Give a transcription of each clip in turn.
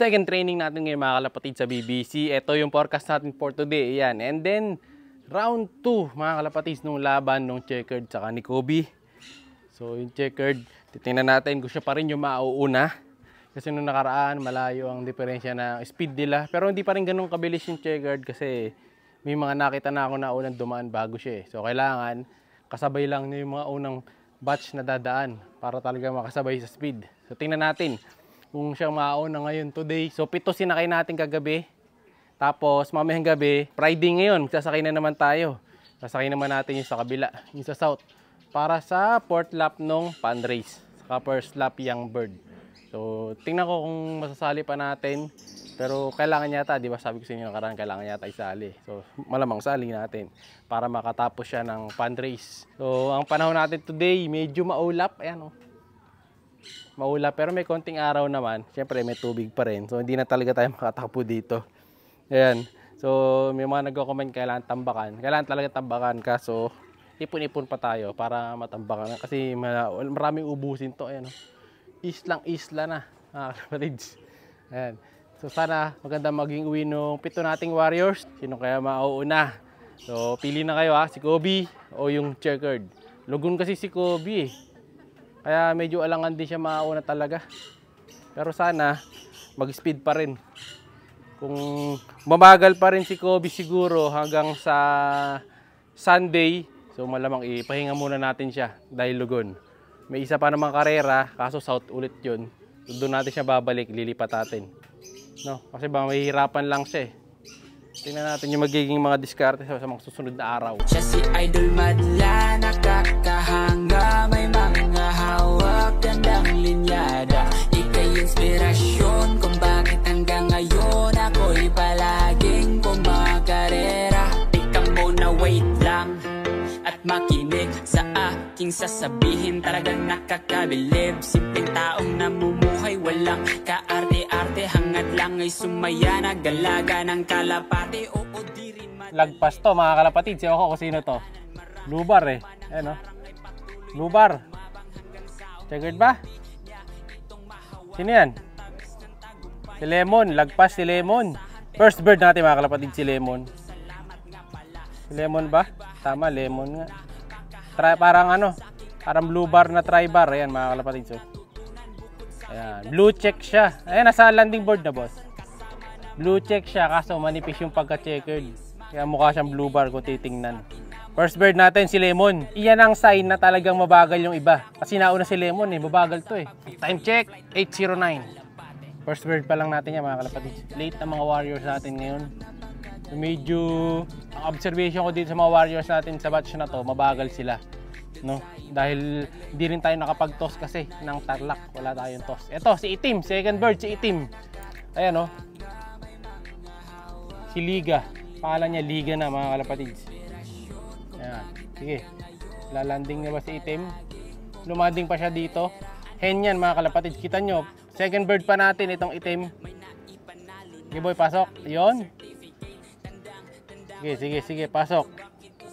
second training natin ngayon mga kalapatid sa BBC. Ito yung forecast natin for today. Ayan. And then, round 2 mga kalapatid nung laban nung checkered saka ni Kobe. So yung checkered, titingnan natin kung siya pa rin yung mauuna. Kasi nung nakaraan, malayo ang diferensya ng speed nila. Pero hindi pa rin ganun kabilis yung checkered kasi may mga nakita na ako na unang dumaan bago siya. So kailangan kasabay lang niya yung mga unang batch na dadaan para talaga makasabay sa speed. So tingnan natin kung siya mauna ngayon today. So 7 sinakay natin kagabi. Tapos mamayang gabi, Friday ngayon, sasakay na naman tayo. Sasakay naman natin yung sa kabila, yung sa south. Para sa 4th lap nung pan race. Saka 1st lap young bird. So tingnan ko kung masasali pa natin. Pero kailangan yata, di ba sabi ko sa inyo nakaraan, kailangan yata isali. So malamang sali natin para makatapos siya ng pan race. So ang panahon natin today, medyo maulap. Ayan o. Maulap pero may konting araw naman. Siyempre may tubig pa rin. So hindi na talaga tayo makatakbo dito. Ayan. So may mga nagko-comment kailangan tambakan. Kailangan talaga tambakan kaso ipon-ipon pa tayo para matambakan. Kasi maraming ubusin to. Ayan. Islang-isla na. Kapatids. Ayan. So sana maganda maging uwi nung 7 nating warriors. Sino kaya mauuna? So pili na kayo ha. Si Kobe o yung checkered. Lugon kasi si Kobe eh. Kaya medyo alangan din siya mauna talaga. Pero sana mag-speed pa rin. Kung mamagal pa rin si Kobe siguro hanggang sa Sunday, so malamang ipahinga muna natin siya dahil lugon. May isa pa namang karera, kaso south ulit yun. So doon natin siya babalik, lilipat natin. No? Kasi ba mahihirapan lang siya eh. Tingnan natin yung magiging mga diskarte sa mga susunod na araw. Siya si Idol Madla, nakakahanga, may mga hawak, gandang linyada. Ika'y inspirasyon kung bakit hanggang ngayon ako'y palaging kumakarera. Ikaw muna wait lang at makinig sa aking sasabihin. Talagang nakakabilib, simpleng taong namumuhay, walang kaarte-arte, hangat lang ay sumaya, nagalaga ng kalapate. Oo, di rin lagpas to mga kalapatid. Si ako kung sino to. Lubar eh. Ayan o. Lubar. Checkered ba? Sino yan? Si Lemon. Lagpas si Lemon. First bird natin mga kalapatid, si Lemon. Si Lemon ba? Tama, Lemon nga. Parang ano, parang blue bar na tri-bar. Ayan mga kalapatid. So, ayan. Blue check siya. Ayan, nasa landing board na boss. Blue check siya kaso manipis yung pagka-checkered. Kaya mukha siyang blue bar kung titingnan. First bird natin si Lemon. Iyan ang sign na talagang mabagal yung iba. Kasi nauna si Lemon eh, mabagal to eh. Time check, 8:09. First bird pa lang natin yan mga kalapatid. Late na mga warriors natin ngayon. So medyo, ang observation ko dito sa mga warriors natin sa batch na to, mabagal sila. No? Dahil hindi rin tayo nakapag-toss kasi ng tarlac. Wala tayong toss. Ito, si Itim. Second bird, si Itim. Ayan o. Si Liga. Pangalan niya Liga na mga kalapatids. Ayan. Sige. Lalanding na ba si Itim? Lumading pa siya dito. Hen yan mga kalapatids. Kita nyo. Second bird pa natin itong Itim. Sige boy, pasok. Yun. Sige. Pasok.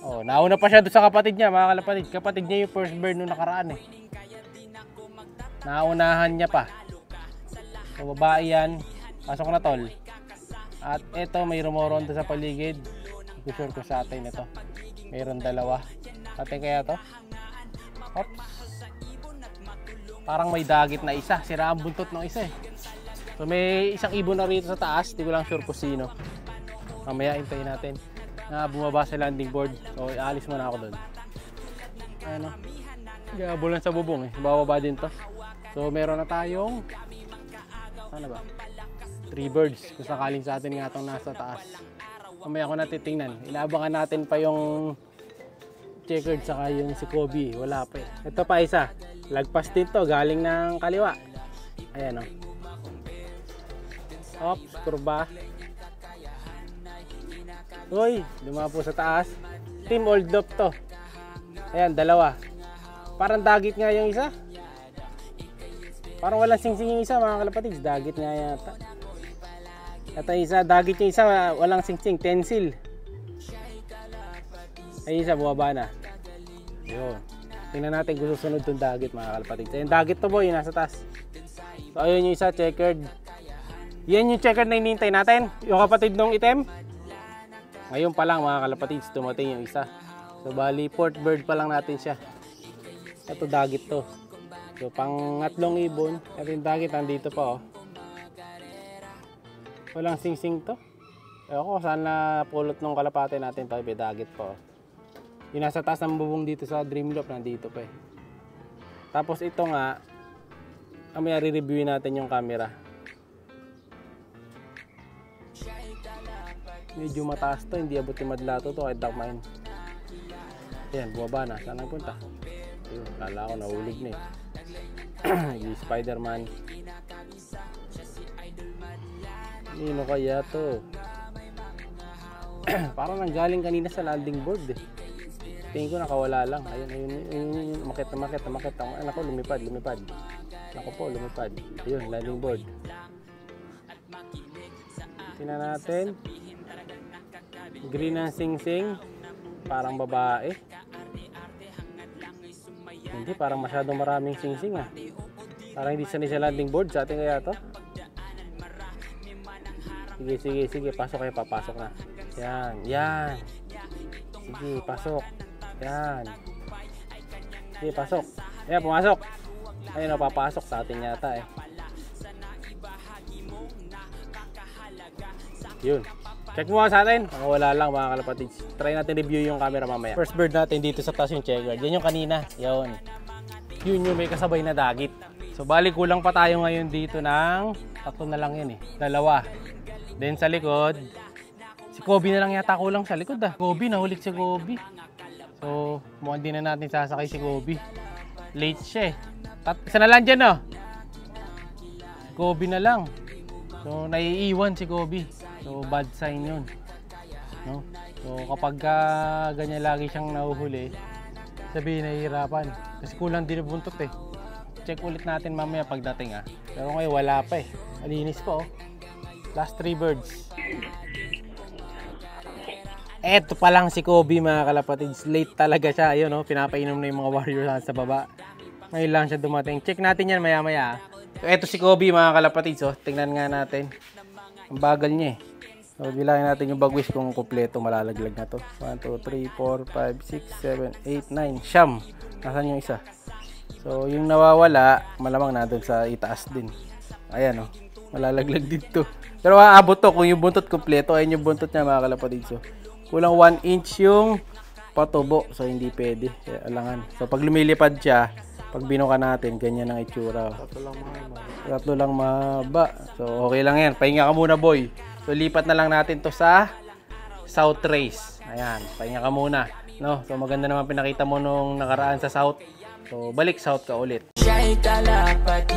Oh, nauna pa siya doon sa kapatid niya mga kalapatid. Kapatid niya yung first bird nung nakaraan eh. Naunahan niya pa. So babae yan. Pasok na tol. At ito may rumoronda sa paligid. Hindi sure ko sa atin ito. Mayroon dalawa. Atin kaya to? Oops. Parang may dagit na isa. Sira ang buntot ng isa eh. So may isang ibon na rito sa taas. Hindi ko lang sure kung sino. Mamaya hintayin natin na bumaba sa landing board. So aalis muna ako doon. Ano? Gabulan sa bubong eh. Bababa din to. So meron na tayong ano ba? 3 birds. Kung sakaling sa atin nga itong nasa taas. Mamaya ko na titingnan. Inaabangan natin pa yung checkered saka yung si Kobe. Wala pa eh. Ito pa isa. Lagpas din to. Galing ng kaliwa. Ayan o. Oops. Kurba. Uy. Lumapo sa taas. Team Old Dop to. Ayan. Dalawa. Parang dagit nga yung isa. Parang walang singsing yung isa mga kalapatids. Dagit nga yata. Ito isa, dagit yung isa, walang singsing, tensil. Ay isa, bumaba na. Yun. Tingnan natin kung susunod itong dagit mga kalapatids. Yung dagit to boy, nasa taas. So ayun yung isa, checkered. Yan yung checkered na hinihintay natin. Yung kapatid nung item. Ngayon pa lang mga kalapatids, dumating yung isa. So bali, port bird pa lang natin siya. Ito dagit to. So pangatlong ibon. Ito yung dagit, nandito pa oh. Walang sing-sing to. Ewan ko saan na pulot ng kalapate natin pa, dagit pa oh. Yung nasa taas ng bubong dito sa Dreamloft, nandito pa eh. Tapos ito nga, may re-reviewin natin yung camera. Medyo mataas to, hindi abot yung madlato to kahit dakmain. Ayan, bumaba na. Saan nagpunta? Ayun, kala ko nahulog na eh. Yung Spider-Man. Nino kaya to? Parang nanggaling kanina sa landing board eh. Tingin ko nakawala lang. Ayun, makita. Ako, lumipad. Ako po, lumipad. Ayun, landing board. Tingnan natin. Green ang sing-sing. Parang babae. Hindi, parang masyadong maraming sing-sing ah. Parang hindi sanay sa landing board. Sa atin kaya to? Sige. Pasok kayo, papasok na. Yan. Sige, pasok. Yan. Sige, pasok. Ayan, pumasok. Ayun, papasok sa atin yata eh. Yun. Check mo sa atin. Wala lang mga kalapatids. Try natin review yung camera mamaya. First bird natin dito sa taas yung checkered. Yan yung kanina. Yun yung may kasabay na dagit. So bali kulang pa tayo ngayon dito ng tatlo na lang yan eh. Dalawa. Then sa likod, si Kobe na lang yata kulang sa likod ah. Kobe, nahulik si Kobe. So mukhang di na natin sasakay si Kobe. Late siya eh. Isa na lang dyan oh. Si Kobe na lang. So naiiwan si Kobe. So bad sign yun, no? So kapag ganyan lagi siyang nahuhuli, sabihin nahihirapan kasi kulang din ang buntot eh. Check ulit natin mamaya pagdating ah. Pero ngayon wala pa eh, malinis pa oh. Last 3 birds. Eto pa lang si Kobe mga kalapatids. Late talaga siya, ayun oh, pinapainom na yung mga warriors sa baba. Ngayon lang siya dumating. Check natin yan maya maya. So eto si Kobe mga kalapatids oh. Tingnan nga natin. Ang bagal niya eh. So, bilangin natin yung bagwis kung kompleto, malalaglag na to. 1, 2, 3, 4, 5, 6, 7, 8, 9. Siyam. Nasaan yung isa? So, yung nawawala, malamang na doon sa itaas din. Ayan oh. Malalaglag dito. Pero aabot to kung yung buntot kompleto. Ayan yung buntot niya mga kalapatid. So, kulang 1 inch yung patubo. So, hindi pwede. Kaya alangan. So, pag lumilipad siya, pag binuka natin, ganyan ang itsura. Tatlo lang mahaba. So, okay lang yan. Pahinga ka muna, boy. So, lipat na lang natin to sa South Race. Ayan, pahinga ka muna. No? So, maganda naman pinakita mo nung nakaraan sa South. So, balik South ka ulit. Siya'y kalapat